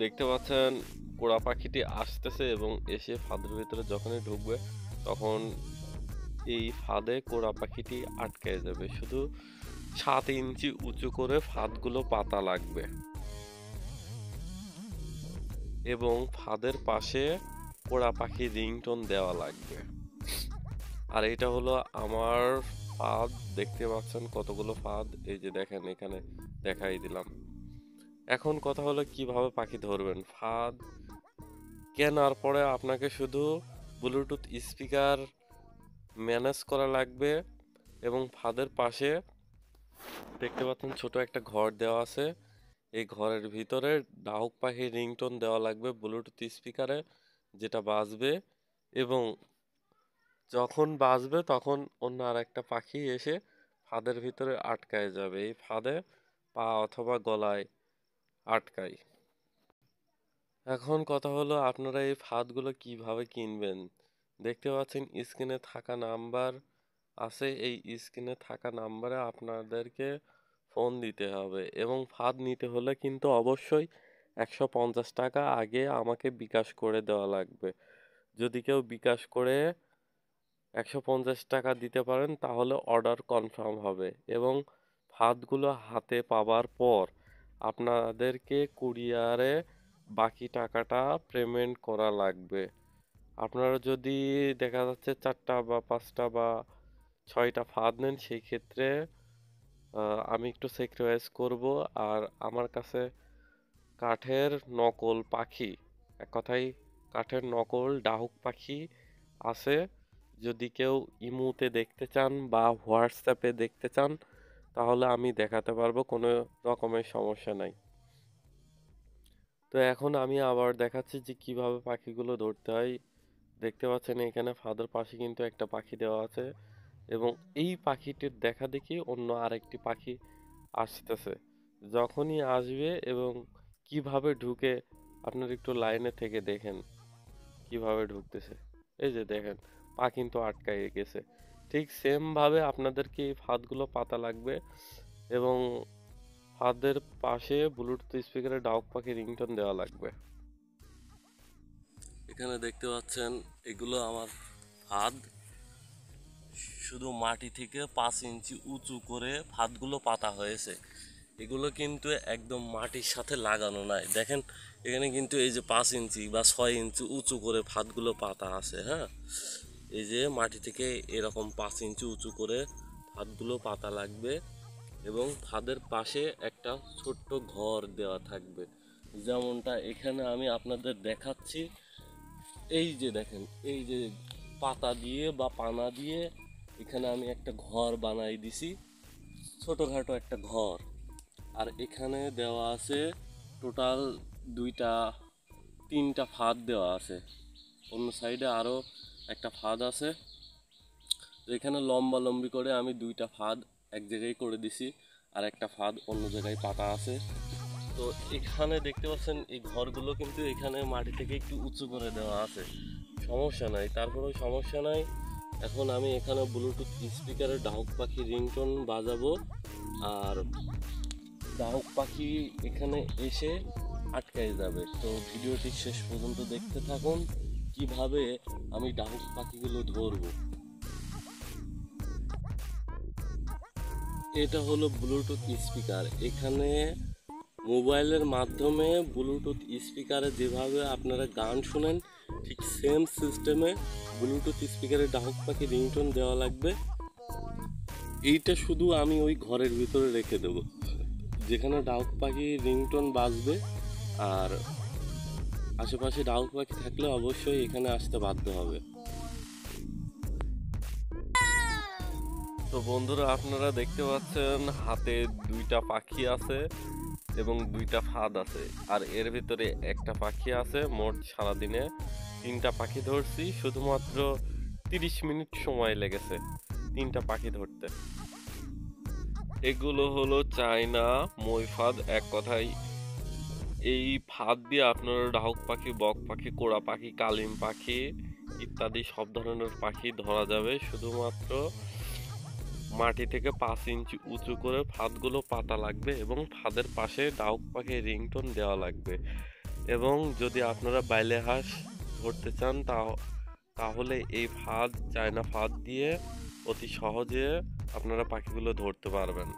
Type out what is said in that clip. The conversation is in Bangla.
দেখতে পাচ্ছেন কোড়া পাখিটি আসতেছে এবং এসে ফাঁদের ভিতরে যখনই ঢুকবে তখন এই ফাঁদে কোড়া পাখিটি আটকে যাবে। শুধু 7 ইঞ্চি উঁচু করে ফাঁদগুলো পাতা লাগবে এবং ফাঁদের পাশে কোড়া পাখির রিংটোন দেওয়া লাগবে। আর এটা হলো আমার ফাঁদ, দেখতে পাচ্ছেন কতগুলো ফাঁদ, এই যে দেখেন এখানে দেখাই দিলাম। এখন কথা হলো কিভাবে পাখি ধরবেন। ফাঁদ কেনার পরে আপনাকে শুধু ব্লুটুথ স্পিকার ম্যানেজ করা লাগবে এবং ফাঁদের পাশে দেখতে পাচ্ছেন ছোট একটা ঘর দেওয়া আছে। এই ঘরের ভিতরে ডাহুক পাখির রিংটোন দেওয়া লাগবে ব্লুটুথ স্পিকারে, যেটা বাজবে এবং যখন বাজবে তখন অন্য আর একটা পাখি এসে ফাঁদের ভিতরে আটকায় যাবে। এই ফাঁদে পা অথবা গলায় আটকায়। এখন কথা হলো আপনারা এই ফাঁদগুলো কিভাবে কিনবেন। দেখতে পাচ্ছেন স্ক্রিনে থাকা নাম্বার আছে, এই স্ক্রিনে থাকা নাম্বারে আপনাদেরকে ফোন দিতে হবে এবং ফাঁদ নিতে হলে কিন্তু অবশ্যই 150 টাকা আগে আমাকে বিকাশ করে দেওয়া লাগবে। যদি কেউ বিকাশ করে 150 টাকা দিতে পারেন তাহলে অর্ডার কনফার্ম হবে এবং ফাঁদগুলো হাতে পাওয়ার পর আপনাদেরকে কুরিয়ারে বাকি টাকাটা পেমেন্ট করা লাগবে। আপনারা যদি দেখা যাচ্ছে 4টা বা 5টা বা 6টা ফাঁদ নেন, সেই ক্ষেত্রে আমি একটু স্যাক্রিফাইস করব। আর আমার কাছে কাঠের নকল পাখি, এক কথায় কাঠের নকল ডাহুক পাখি আছে। যদি কেউ ইমুতে দেখতে চান বা হোয়াটসঅ্যাপে দেখতে চান তাহলে আমি দেখাতে পারবো, কোনো রকমের সমস্যা নাই। তো এখন আমি আবার দেখাচ্ছি যে কিভাবে পাখিগুলো ধরতে হয়। দেখতে পাচ্ছেন এখানে ফাঁদের পাশে কিন্তু একটা পাখি দেওয়া আছে এবং এই পাখিটির দেখা দেখি অন্য আরেকটি পাখি আসতেছে। যখনই আসবে এবং কিভাবে ঢুকে আপনার একটু লাইনে থেকে দেখেন কিভাবে ঢুকতেছে। এই যে দেখেন পা কিন্তু আটকায় গেছে। ঠিক সেম ভাবে আপনাদেরকে এই ফাঁদগুলো পাতা লাগবে এবং ফাঁদের পাশে ব্লুটুথ স্পিকারে ডাউক পাখি রিংটোন দেওয়া লাগবে। এখানে দেখতে পাচ্ছেন এগুলো আমার ফাঁদ, শুধু মাটি থেকে 5 ইঞ্চি উঁচু করে ফাঁদগুলো পাতা হয়েছে। এগুলো কিন্তু একদম মাটির সাথে লাগানো নাই। দেখেন এখানে কিন্তু এই যে 5 ইঞ্চি বা 6 ইঞ্চি উঁচু করে ফাঁদগুলো পাতা আছে। হ্যাঁ, এই যে মাটি থেকে এরকম 5 ইঞ্চি উঁচু করে ফাঁদগুলো পাতা লাগবে এবং ফাঁদের পাশে একটা ছোট্ট ঘর দেওয়া থাকবে, যেমনটা এখানে আমি আপনাদের দেখাচ্ছি। এই যে দেখেন, এই যে পাতা দিয়ে বা পানা দিয়ে এখানে আমি একটা ঘর বানাই দিছি, ছোটোখাটো একটা ঘর। আর এখানে দেওয়া আছে টোটাল 3টা ফাঁদ দেওয়া আছে। অন্য সাইডে আরও একটা ফাঁদ আছে। তো এখানে লম্বা লম্বি করে আমি 2টা ফাঁদ এক জায়গায় করে দিছি, আর একটা ফাঁদ অন্য জায়গায় পাতা আছে। তো এখানে দেখতে পাচ্ছেন এই ঘরগুলো কিন্তু এখানে মাটি থেকে একটু উঁচু করে দেওয়া আছে, সমস্যা নাই, তারপরেও সমস্যা নাই। এখন আমি এখানে ব্লুটুথ স্পিকারে ডাহুক পাখি রিংটোন বাজাবো আর ডাহুক পাখি এখানে এসে আটকাই যাবে। তো ভিডিওটি শেষ পর্যন্ত দেখতে থাকুন কিভাবে আমি ডাহুক পাখিগুলো ধরবো। এটা হলো ব্লুটুথ স্পিকার। এখানে মোবাইলের মাধ্যমে ব্লুটুথ স্পিকারে যেভাবে আপনারা গান শুনেন ঠিক সেম সিস্টেমে ব্লুটুথ স্পিকারে ডাহুক পাখি রিংটোন দেওয়া লাগবে। এইটা শুধু আমি ওই ঘরের ভিতরে রেখে দেবো যেখানে ডাহুক পাখি রিংটোন বাজবে, আর আশেপাশে ডাহুক পাখি থাকলে অবশ্যই এখানে আসতে বাধ্য হবে। তো বন্ধুরা আপনারা দেখতে পাচ্ছেন হাতে 2টা পাখি আছে এবং 2টা ফাঁদ আছে, আর এর ভিতরে একটা পাখি আছে। মোট সারাদিনে 3টা পাখি ধরছি, শুধুমাত্র 30 মিনিট সময় লেগেছে 3টা পাখি ধরতে। এগুলো হলো চায়না মই ফাঁদ। এক কথায় এই ফাঁদ দিয়ে আপনারা ডাহুক পাখি, বক পাখি, কোড়া পাখি, কালিম পাখি ইত্যাদি সব ধরনের পাখি ধরা যাবে। শুধুমাত্র মাটি থেকে 5 ইঞ্চি উঁচু করে ফাঁদগুলো পাতা লাগবে এবং ফাঁদের পাশে ডাহুক পাখির রিংটোন দেওয়া লাগবে। এবং যদি আপনারা বাইলে হাঁস ধরতে চান তাহলে এই ফাঁদ চায়না ফাঁদ দিয়ে অতি সহজে আপনারা পাখিগুলো ধরতে পারবেন।